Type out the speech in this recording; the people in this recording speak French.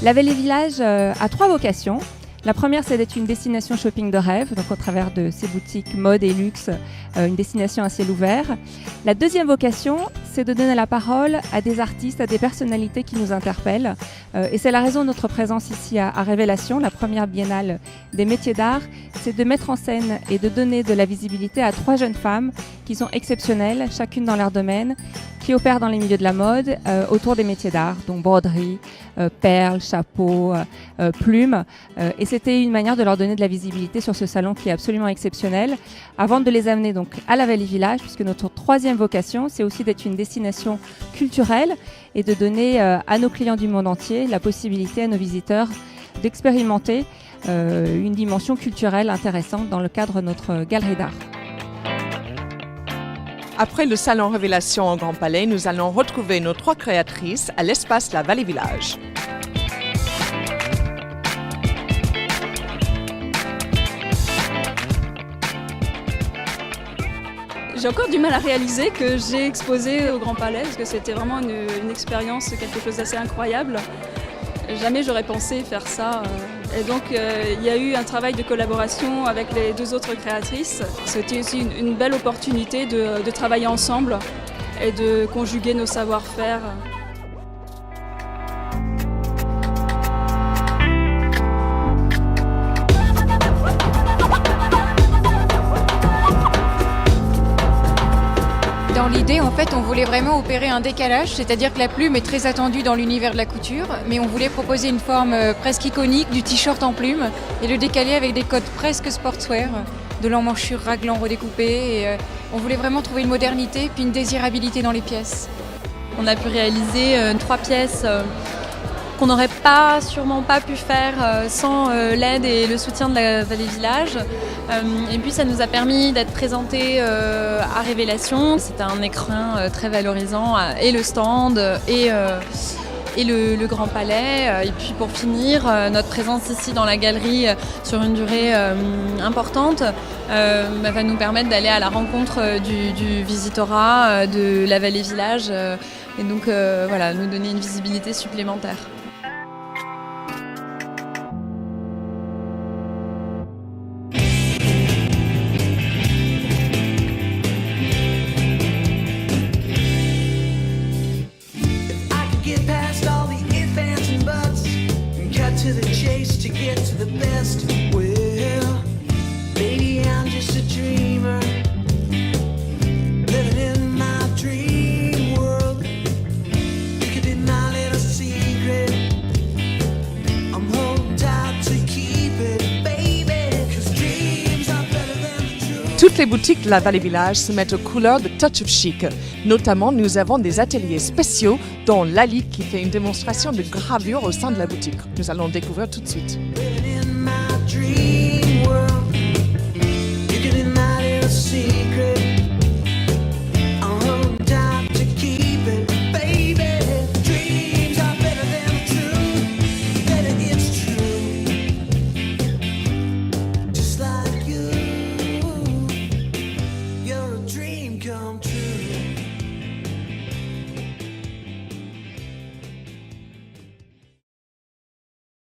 La Vallée Village a 3 vocations. La première, c'est d'être une destination shopping de rêve, donc au travers de ses boutiques mode et luxe, une destination à ciel ouvert. La deuxième vocation, c'est de donner la parole à des artistes, à des personnalités qui nous interpellent. Et c'est la raison de notre présence ici à Révélation, la première biennale des métiers d'art. C'est de mettre en scène et de donner de la visibilité à 3 jeunes femmes qui sont exceptionnelles, chacune dans leur domaine, qui opèrent dans les milieux de la mode, autour des métiers d'art, donc broderie, perles, chapeaux, plumes. Et c'était une manière de leur donner de la visibilité sur ce salon qui est absolument exceptionnel, avant de les amener donc à la Vallée Village, puisque notre troisième vocation, c'est aussi d'être une destination culturelle et de donner à nos clients du monde entier la possibilité, à nos visiteurs, d'expérimenter une dimension culturelle intéressante dans le cadre de notre galerie d'art. Après le salon Révélation au Grand Palais, nous allons retrouver nos 3 créatrices à l'espace La Vallée Village. J'ai encore du mal à réaliser que j'ai exposé au Grand Palais parce que c'était vraiment une expérience, quelque chose d'assez incroyable. Jamais j'aurais pensé faire ça. Et donc il y a eu un travail de collaboration avec les 2 autres créatrices. C'était aussi une belle opportunité de travailler ensemble et de conjuguer nos savoir-faire. Dans l'idée, en fait, on voulait vraiment opérer un décalage, c'est-à-dire que la plume est très attendue dans l'univers de la couture, mais on voulait proposer une forme presque iconique du t-shirt en plume et le décaler avec des codes presque sportswear, de l'emmanchure raglan redécoupé. Et on voulait vraiment trouver une modernité puis une désirabilité dans les pièces. On a pu réaliser 3 pièces qu'on n'aurait sûrement pas pu faire sans l'aide et le soutien de la Vallée Village. Et puis ça nous a permis d'être présentés à Révélation. C'était un écrin très valorisant et le stand et le Grand Palais. Et puis pour finir, notre présence ici dans la galerie sur une durée importante va nous permettre d'aller à la rencontre du visitorat de la Vallée Village et donc voilà, nous donner une visibilité supplémentaire. To the chase to get to the best. Well, maybe I'm just a dreamer, living in my dream world. You could be my little secret. I'm holding tight to keep it, baby. 'Cause dreams are better than the truth. Toutes les boutiques de la Vallée Village se mettent aux couleurs de Touch of Chic. Notamment, nous avons des ateliers spéciaux, dont Lali qui fait une démonstration de gravure au sein de la boutique. Nous allons le découvrir tout de suite. Living in my dream.